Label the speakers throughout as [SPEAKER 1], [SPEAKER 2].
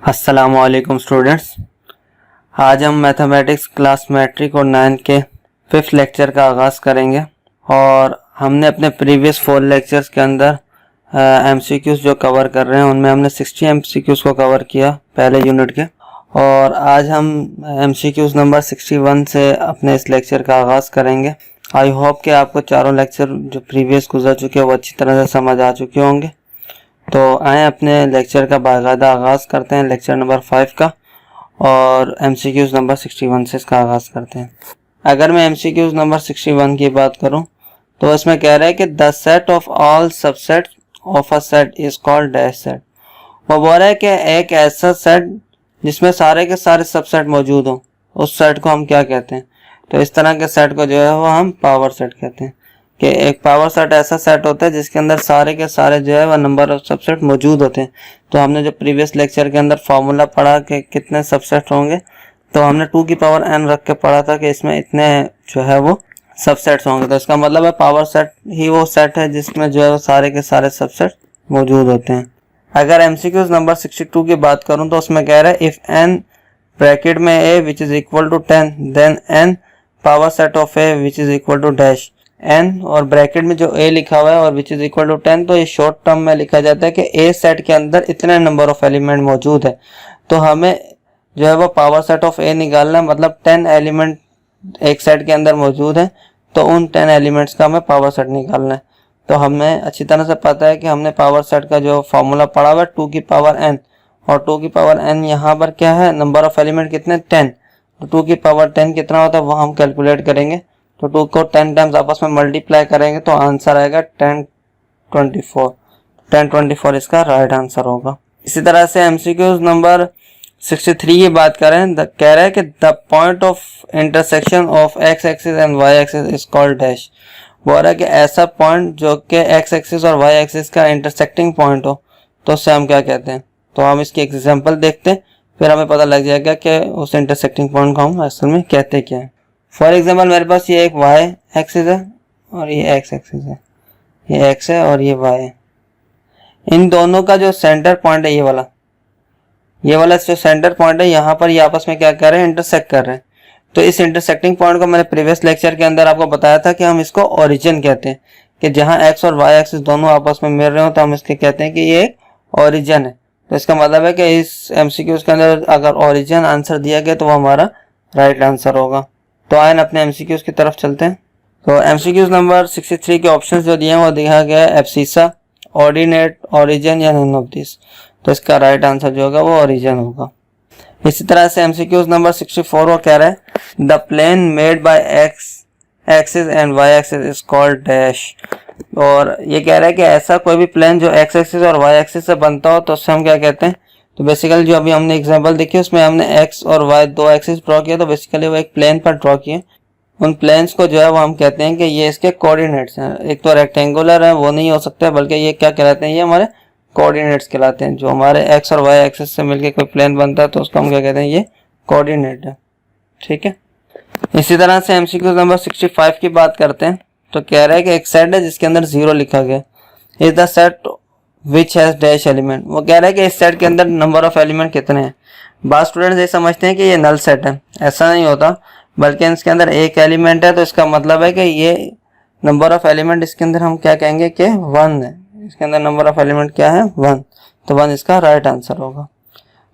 [SPEAKER 1] अस्सलामुअलैकुम स्टूडेंट्स। आज हम मैथमेटिक्स क्लास मैट्रिक और 9 के 5th लेक्चर का आगाज़ करेंगे और हमने अपने प्रीवियस 4 लेक्चर्स के अंदर एमसीक्यूज़ जो कवर कर रहे हैं उनमें हमने 60 एमसीक्यूज़ को कवर किया पहले यूनिट के, और आज हम एमसीक्यूज़ नंबर 61 से अपने इस लेक्चर का आगाज़ करेंगे। आई होप कि आपको चारों लेक्चर जो प्रीवियस गुजर चुके हैं वो अच्छी तरह से समझ आ चुके होंगे। तो आए अपने लेक्चर का बाकायदा आगाज़ करते हैं, लेक्चर नंबर 5 का, और एमसीक्यूज़ नंबर 61 से इसका आगाज़ करते हैं। अगर मैं एमसीक्यूज़ नंबर 61 की बात करूं तो इसमें कह रहा है कि the set of all subset of a set is called dash set. वो बोल रहा है कि एक ऐसा सेट जिसमें सारे के सारे सबसेट मौजूद हों, उस सेट को हम क्या कहते हैं? तो इस तरह के सेट को जो है वो हम पावर सेट कहते हैं। कि एक पावर सेट ऐसा सेट होता है जिसके अंदर सारे के सारे जो है वह नंबर ऑफ सबसेट मौजूद होते हैं। तो हमने जो प्रीवियस लेक्चर के अंदर फार्मूला पढ़ा कि कितने सबसेट होंगे, तो हमने 2 की पावर n रख के पढ़ा था कि इसमें इतने जो है वो सबसेट्स होंगे। तो इसका मतलब है पावर सेट ही वो सेट है जिसमें जो है वो सारे के सारे सबसेट मौजूद होते हैं। अगर एमसीक्यूज नंबर 62 की बात करूं तो उसमें कह रहा है इफ n ब्रैकेट में a which is equal to 10 then n power set of a which is equal to dash n, और ब्रैकेट में जो a लिखा हुआ है और विच इज इक्वल टू 10, तो ये शॉर्ट टर्म में लिखा जाता है कि a सेट के अंदर इतने नंबर ऑफ एलिमेंट मौजूद है। तो हमें जो है वो पावर सेट ऑफ a निकालना है, मतलब 10 एलिमेंट एक सेट के अंदर मौजूद है, तो उन 10 एलिमेंट्स का हमें पावर सेट निकालना है। तो हमें अच्छी तरह से पता है कि हमने पावर सेट का जो फॉर्मूला पढ़ा हुआ है 2 की पावर n, और 2 की पावर n यहाँ पर क्या है, नंबर ऑफ एलिमेंट कितने, 10। तो 2 की पावर 10 कितना होता है वो हम कैलकुलेट करेंगे। तो 2 को 10 टाइम्स आपस में मल्टीप्लाई करेंगे तो आंसर आएगा 1024। 1024 इसका राइट आंसर होगा। इसी तरह से एमसीक्यूज नंबर 63 की बात करें, कह रहा है कि the point of intersection of x axis and y axis is called dash. बोल रहा है कि ऐसा पॉइंट जो कि एक्स एक्सिस और वाई एक्सिस का इंटरसेक्टिंग पॉइंट हो, तो उससे हम क्या कहते हैं। तो हम इसकी एग्जांपल देखते हैं, फिर हमें पता लग जाएगा कि उस इंटरसेक्टिंग पॉइंट को हम असल में कहते क्या है। फॉर एग्जाम्पल मेरे पास ये एक वाई एक्सिस है और ये एक्स एक्सिस है, ये एक्स है और ये वाई है। इन दोनों का जो सेंटर पॉइंट है ये वाला जो सेंटर पॉइंट है, यहाँ पर ये आपस में क्या कर रहे हैं, इंटरसेक्ट कर रहे हैं। तो इस इंटरसेक्टिंग पॉइंट को मैंने प्रीवियस लेक्चर के अंदर आपको बताया था कि हम इसको ओरिजिन कहते हैं, कि जहाँ एक्स और वाई एक्सिस दोनों आपस में मिल रहे हो तो हम इसके कहते हैं कि ये एक ओरिजिन है। तो इसका मतलब है कि इस एमसीक्यूज के अंदर अगर ओरिजिन आंसर दिया गया तो वो हमारा राइट आंसर होगा। तो आए अपने एमसीक्यूज की तरफ चलते हैं। तो एमसीक्यूज नंबर 63 के ऑप्शंस जो दिए हैं वो दिया गया है एब्सिसा, ऑर्डिनेट, ओरिजिन या नन ऑफ दिस। तो इसका राइट आंसर जो होगा वो ओरिजिन होगा। इसी तरह से एमसीक्यूज नंबर 64 वो कह रहा है the plane made by x axis and y axis is called dash. और ये कह रहा है कि ऐसा कोई भी प्लेन जो एक्स एक्सिस और वाई एक्सिस से बनता हो तो उससे हम क्या कहते हैं। तो बेसिकली जो अभी हमने एग्जांपल देखी उसमें हमने एक्स और वाई दो एक्सिस ड्रॉ किया, तो बेसिकली वो एक प्लेन पर ड्रॉ किए। उन प्लेन्स को जो है वो हम कहते हैं कि ये इसके कोऑर्डिनेट्स हैं। एक तो रेक्टेंगुलर है वो नहीं हो सकता, बल्कि ये क्या कहलाते हैं, ये हमारे कोऑर्डिनेट्स कहलाते हैं। जो हमारे एक्स और वाई एक्सिस से मिलकर कोई प्लेन बनता है तो उसको हम क्या कहते हैं, ये कोऑर्डिनेट है। ठीक है। इसी तरह से एमसीक्यू नंबर 65 की बात करते हैं। तो कह रहा है कि एक सेट है जिसके अंदर 0 लिखा गया, is the set which has dash element. वो कह रहा है कि इस सेट के अंदर नंबर ऑफ एलिमेंट कितने हैं। बात स्टूडेंट्स ये समझते हैं कि ये नल सेट है, ऐसा नहीं होता, बल्कि इसके अंदर एक एलिमेंट है। तो इसका मतलब है कि ये नंबर ऑफ एलिमेंट इसके अंदर हम क्या कहेंगे कि 1 है। इसके अंदर नंबर ऑफ एलिमेंट क्या है, 1। तो 1 इसका राइट आंसर होगा।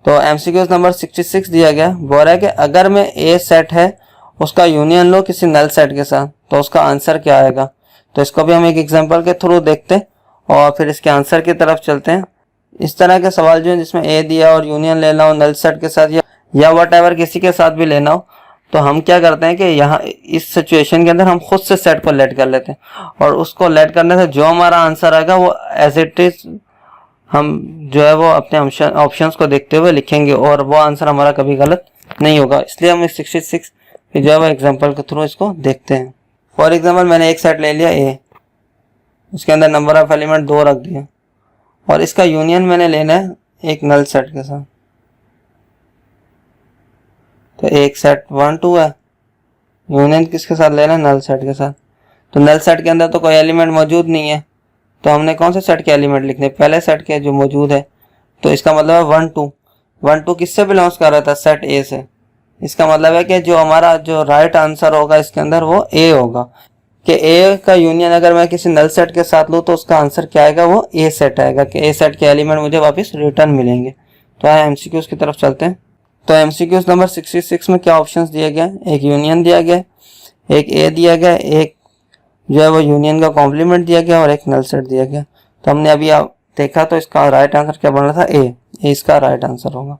[SPEAKER 1] तो एमसीक्यूज नंबर 66 दिया गया, बोल रहा है कि अगर में ए सेट है उसका यूनियन लो किसी नल सेट के साथ तो उसका आंसर क्या आएगा। तो इसको भी हम एक एग्जांपल के थ्रू देखते हैं और फिर इसके आंसर की तरफ चलते हैं। इस तरह के सवाल जो है जिसमें ए दिया और यूनियन लेना हो नल सेट के साथ या व्हाटएवर किसी के साथ भी लेना हो, तो हम क्या करते हैं कि यहाँ इस सिचुएशन के अंदर हम खुद से सेट को लेट कर लेते हैं, और उसको लेट करने से जो हमारा आंसर आएगा वो एज इट इज हम जो है वो अपने ऑप्शंस को देखते हुए लिखेंगे, और वो आंसर हमारा कभी गलत नहीं होगा। इसलिए हम इस 66 की जो है वो एग्जाम्पल के थ्रू इसको देखते हैं। फॉर एग्जाम्पल मैंने एक सेट ले लिया ए, उसके अंदर नंबर ऑफ एलिमेंट 2 रख दिया, और इसका यूनियन मैंने लेना है एक नल सेट के साथ। तो एक सेट 1 2 है, यूनियन किसके साथ लेना है, नल सेट के साथ। तो नल सेट के अंदर तो कोई एलिमेंट मौजूद नहीं है, तो हमने कौन से सेट के एलिमेंट लिखने, पहले सेट के जो मौजूद है। तो इसका मतलब है 1 2। 1 2 किससे बिलोंग्स कर रहा था, सेट ए से। इसका मतलब है कि जो हमारा जो राइट आंसर होगा इसके अंदर वो ए होगा, कि ए का यूनियन अगर मैं किसी नल सेट के साथ लूँ तो उसका आंसर क्या आएगा, वो ए सेट आएगा, कि ए सेट के एलिमेंट मुझे वापस रिटर्न मिलेंगे। तो आए एमसीक्यूज की तरफ चलते हैं। तो एमसीक्यूज नंबर 66 में क्या ऑप्शंस दिए गए, एक यूनियन दिया गया, एक ए दिया गया, एक जो है वो यूनियन का कॉम्प्लीमेंट दिया गया और एक नल सेट दिया गया। तो हमने अभी देखा तो इसका राइट आंसर क्या बन रहा था, ए इसका राइट आंसर होगा।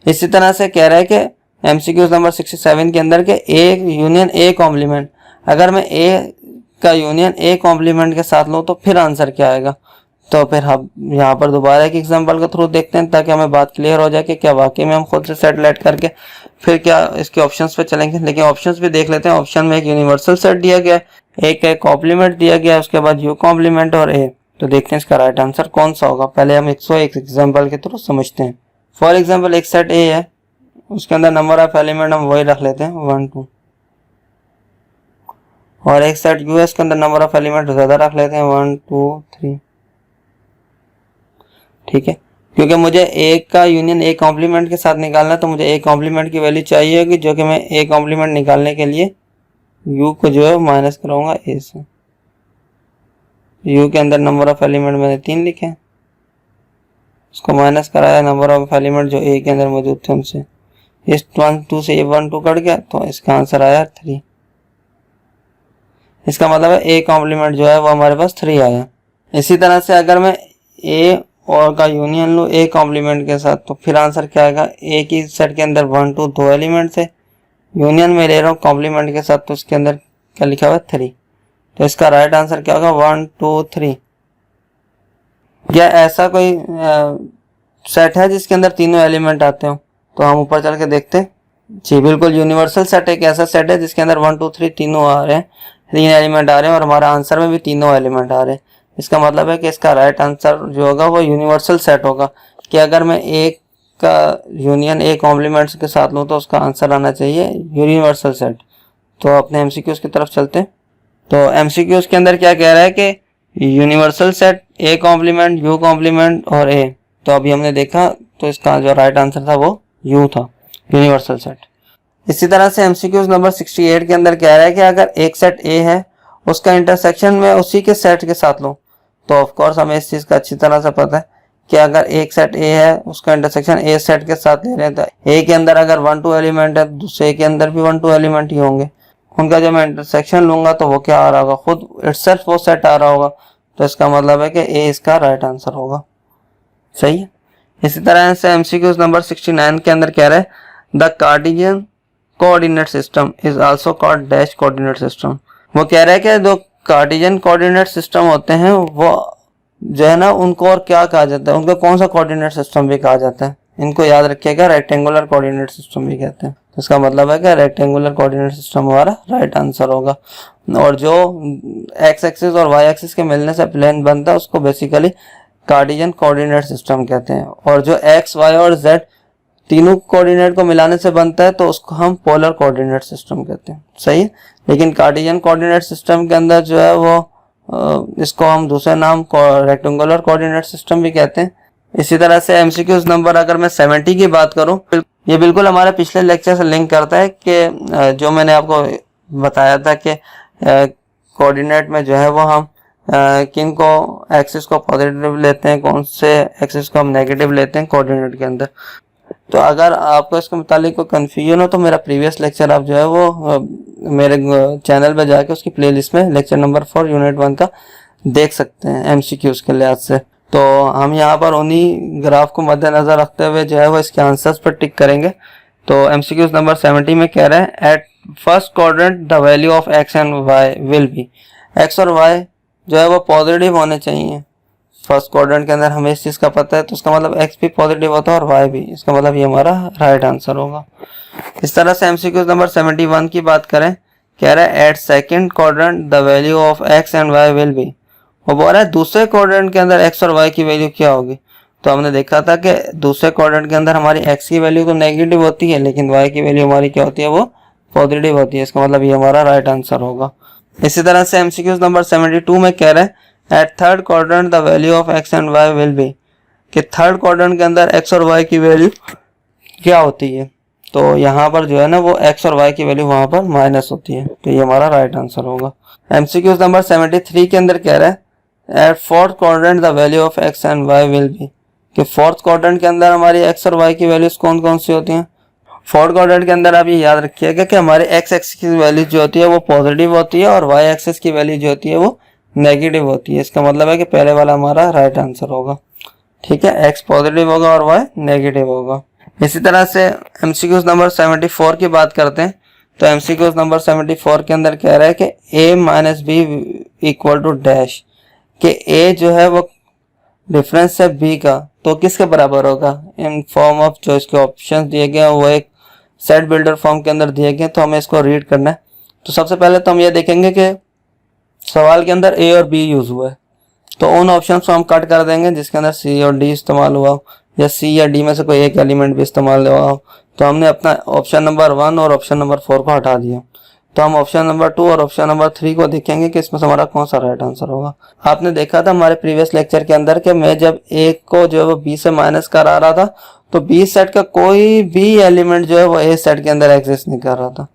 [SPEAKER 1] इसी तरह से कह रहा है कि एमसीक्यूज नंबर 67 के अंदर के ए यूनियन ए कॉम्प्लीमेंट, अगर मैं ए का यूनियन ए कॉम्प्लीमेंट के साथ लूँ तो फिर आंसर क्या आएगा। तो फिर हम यहाँ पर दोबारा एक एग्जांपल के थ्रू देखते हैं ताकि हमें बात क्लियर हो जाए कि क्या वाकई में हम खुद से सेट लेट करके फिर क्या इसके ऑप्शंस पे चलेंगे। लेकिन ऑप्शंस भी देख लेते हैं। ऑप्शन में एक यूनिवर्सल सेट दिया गया, एक कॉम्प्लीमेंट दिया गया, उसके बाद यू कॉम्प्लीमेंट और ए। तो देखते हैं इसका राइट आंसर कौन सा होगा। पहले हम 101 एग्जाम्पल के थ्रू समझते हैं। फॉर एग्जाम्पल एक सेट ए है, उसके अंदर नंबर ऑफ एलिमेंट हम वही रख लेते हैं 1 2, और एक सेट यू है इसके अंदर नंबर ऑफ एलिमेंट ज्यादा रख लेते हैं 1 2 3। ठीक है, क्योंकि मुझे ए का यूनियन ए कॉम्प्लीमेंट के साथ निकालना है तो मुझे ए कॉम्प्लीमेंट की वैल्यू चाहिए होगी, जो कि मैं ए कॉम्प्लीमेंट निकालने के लिए यू को जो है माइनस कराऊंगा ए से। यू के अंदर नंबर ऑफ एलिमेंट मैंने 3 लिखे, उसको माइनस कराया नंबर ऑफ एलिमेंट जो ए के अंदर मौजूद थे उनसे। इस 1 2 से 1 2 कट गया तो इसका आंसर आया 3। इसका मतलब है ए कॉम्प्लीमेंट जो है वो हमारे पास 3 आया। इसी तरह से अगर मैं ए और का यूनियन लूँ ए कॉम्प्लीमेंट के साथ तो फिर आंसर क्या आएगा, ए की सेट के अंदर 1 2 2 एलिमेंट है, यूनियन में ले रहा हूँ कॉम्प्लीमेंट के साथ तो उसके अंदर क्या लिखा हुआ है 3। तो इसका राइट आंसर क्या होगा 1 2 3। या ऐसा कोई सेट है जिसके अंदर तीनों एलिमेंट आते हो, तो हम ऊपर चल के देखते हैं। जी बिल्कुल, यूनिवर्सल सेट एक ऐसा सेट है जिसके अंदर 1 2 3 तीनों आ रहे हैं, 3 एलिमेंट आ रहे हैं और हमारा आंसर में भी तीनों एलिमेंट आ रहे हैं। इसका मतलब है कि इसका राइट आंसर जो होगा वो यूनिवर्सल सेट होगा, कि अगर मैं एक का यूनियन ए कॉम्प्लीमेंट्स के साथ लूँ तो उसका आंसर आना चाहिए यूनिवर्सल सेट। तो अपने एमसीक्यूज की तरफ चलते हैं। तो एमसीक्यूज के अंदर क्या कह रहा है कि universal set a complement u complement और ए। तो अभी हमने देखा तो इसका जो राइट आंसर था वो यू था, यूनिवर्सल सेट। इसी तरह से एमसीक्यूज नंबर 68 के अंदर कह रहा है कि अगर एक सेट ए है उसका इंटरसेक्शन में उसी के सेट के साथ लो, तो ऑफ कोर्स हमें इस चीज का अच्छी तरह से पता है कि अगर एक सेट ए है उसका इंटरसेक्शन ए सेट के साथ ले रहे हैं तो ए के अंदर अगर 1 2 एलिमेंट है दूसरे के अंदर भी 1 2 एलिमेंट ही होंगे। उनका जब मैं इंटरसेक्शन लूंगा तो वो क्या आ रहा होगा, खुद इटसेल्फ वो सेट आ रहा होगा। तो इसका मतलब है कि ए इसका राइट आंसर होगा। सही है। इसी तरह से एमसीक्यूज नंबर 69 के अंदर कह रहे हैं the Cartesian coordinate system is also called dash coordinate system. वो कह रहा है कि जो कार्टेशियन कोऑर्डिनेट सिस्टम होते हैं वो जो है ना उनको और क्या कहा जाता है, उनको कौन सा कोऑर्डिनेट सिस्टम भी कहा जाता है। इनको याद रखिएगा, रेक्टेंगुलर कोऑर्डिनेट सिस्टम भी कहते हैं। तो इसका मतलब है कि रेक्टेंगुलर कोऑर्डिनेट सिस्टम हमारा राइट आंसर होगा। और जो एक्स एक्सिस और वाई एक्सिस के मिलने से प्लेन बनता है उसको बेसिकली कार्टेशियन कोऑर्डिनेट सिस्टम कहते हैं। और जो एक्स वाई और जेड तीनों कोऑर्डिनेट को मिलाने से बनता है तो उसको हम पोलर कोऑर्डिनेट सिस्टम कहते हैं। सही है। लेकिन कार्टेशियन कोऑर्डिनेट सिस्टम के अंदर जो है वो इसको हम दूसरे नाम रेक्टेंगुलर कोऑर्डिनेट सिस्टम भी कहते हैं। इसी तरह से एमसीक्यूज नंबर अगर मैं 70 की बात करूं, ये बिल्कुल हमारे पिछले लेक्चर से लिंक करता है कि जो मैंने आपको बताया था कि कोऑर्डिनेट में जो है वो हम किन को एक्सिस को पॉजिटिव लेते हैं, कौन से एक्सिस को हम नेगेटिव लेते हैं कोऑर्डिनेट के अंदर। तो अगर आपको इसके मुतालिक कोई कन्फ्यूजन हो तो मेरा प्रीवियस लेक्चर आप जो है वो मेरे चैनल पे जाके उसकी प्लेलिस्ट में लेक्चर नंबर 4 यूनिट 1 का देख सकते हैं एमसीक्यूज के लिहाज से। तो हम यहाँ पर उन्हीं ग्राफ को मद्देनजर रखते हुए जो है वो इसके आंसर्स पर टिक करेंगे। तो एमसीक्यूज नंबर 70 में कह रहे हैं at first quadrant the value of x and y will be. X और वाई जो है वो पॉजिटिव होने चाहिए फर्स्ट क्वाड्रेंट के अंदर, हमें इस चीज का पता है। तो उसका मतलब एक्स भी पॉजिटिव होता है और वाई भी। इसका मतलब ये हमारा राइट आंसर होगा। इस तरह से एमसीक्यूज नंबर 71 की बात करें, कह रहा है at second quadrant the value of x and y will be. वो बोल रहा है दूसरे क्वाड्रेंट के अंदर एक्स और वाई की वैल्यू क्या होगी। तो हमने देखा था कि दूसरे क्वाड्रेंट के अंदर हमारी एक्स की वैल्यू तो नेगेटिव होती है लेकिन वाई की वैल्यू हमारी क्या होती है, वो पॉजिटिव होती है। इसका मतलब ये हमारा राइट आंसर होगा। इसी तरह से एमसीक्यूज नंबर 72 में कह रहे हैं at third quadrant the value of x and y will be, कि थर्ड क्वाड्रेंट के अंदर एक्स और वाई की वैल्यू क्या होती है, तो यहाँ पर जो है ना वो x और y की वैल्यू वहाँ पर माइनस होती है, तो ये हमारा राइट आंसर होगा। MCQ नंबर 73 के अंदर कह रहा है at fourth quadrant the value of x and y will be, कि फोर्थ क्वाड्रेंट के अंदर हमारी x और y की वैल्यूज कौन कौन सी होती हैं। फोर्थ क्वाड्रेंट के अंदर आप ये याद रखिएगा कि हमारे x एक्सिस की वैल्यू जो होती है वो पॉजिटिव होती है और y एक्सिस की वैल्यू जो होती है वो नेगेटिव होती है। इसका मतलब है कि पहले वाला हमारा राइट आंसर होगा। ठीक है, x पॉजिटिव होगा और y नेगेटिव होगा। इसी तरह से MCQ नंबर 74 की बात करते हैं, तो MCQ नंबर 74 के अंदर कह रहा है कि a minus b equal to dash, कि a जो है वो डिफरेंस है b का, तो किसके बराबर होगा, इन फॉर्म ऑफ जो इसके ऑप्शन दिए गए हैं वो एक सेट बिल्डर फॉर्म के अंदर दिए गए, तो हमें इसको रीड करना है। तो सबसे पहले तो हम ये देखेंगे कि सवाल के अंदर a और b यूज हुआ है, तो उन ऑप्शन को हम कट कर देंगे जिसके अंदर c और d इस्तेमाल हुआ हो, या c या d में से कोई एक एलिमेंट भी इस्तेमाल हुआ हो। तो हमने अपना ऑप्शन नंबर 1 और ऑप्शन नंबर 4 को हटा दिया, तो हम ऑप्शन नंबर 2 और ऑप्शन नंबर 3 को देखेंगे कि इसमें से हमारा कौन सा राइट आंसर होगा। आपने देखा था हमारे प्रीवियस लेक्चर के अंदर कि मैं जब a को जो है वो b से माइनस करा रहा था, तो b सेट का कोई भी एलिमेंट जो है वो a सेट के अंदर एग्जिस्ट नहीं कर रहा था।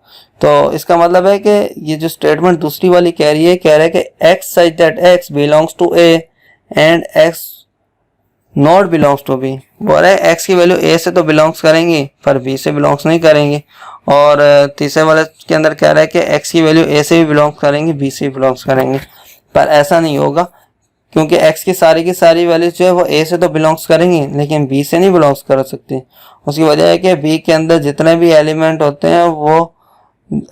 [SPEAKER 1] तो इसका मतलब है कि ये जो स्टेटमेंट दूसरी वाली कह रही है, कह रहा है कि x such that x belongs to a and x not belongs to b. बोल रहे हैं x की वैल्यू a से तो बिलोंग्स करेंगी पर b से बिलोंग्स नहीं करेंगी। और तीसरे वाले के अंदर कह रहा है कि x की वैल्यू a से भी बिलोंग्स करेंगी, b से भी बिलोंग्स करेंगी, पर ऐसा नहीं होगा, क्योंकि x की सारी वैल्यूज जो है वो a से तो बिलोंग्स करेंगी लेकिन b से नहीं बिलोंग्स कर सकती। उसकी वजह है कि b के अंदर जितने भी एलिमेंट होते हैं वो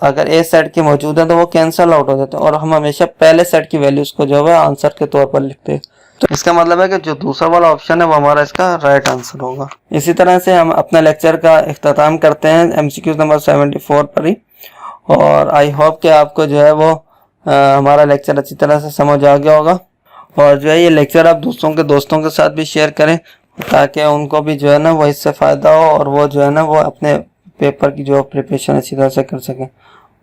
[SPEAKER 1] अगर a सेट के मौजूद है तो वो कैंसल आउट हो जाते हैं, और हम हमेशा पहले सेट की वैल्यूज को जो है आंसर के तौर पर लिखते हैं। तो इसका मतलब है कि जो दूसरा वाला ऑप्शन है वो हमारा इसका राइट आंसर होगा। इसी तरह से हम अपना लेक्चर का इख्तिताम करते हैं MCQ नंबर 74 पर ही, और आई होप कि आपको जो है वो हमारा लेक्चर अच्छी तरह से समझ आ गया होगा, और जो है ये लेक्चर आप दूसरों के साथ भी शेयर करें ताकि उनको भी जो है ना वो इससे फ़ायदा हो और वो जो है ना वो अपने पेपर की जो प्रिपरेशन अच्छी तरह से कर सकें।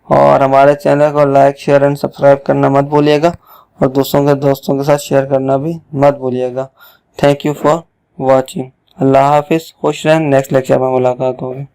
[SPEAKER 1] और हमारे चैनल को लाइक शेयर एंड सब्सक्राइब करना मत भूलिएगा, और दोस्तों के साथ शेयर करना भी मत भूलिएगा। Thank you for watching. अल्लाह हाफिज़, खुश रहें, नेक्स्ट लेक्चर में मुलाकात होगी।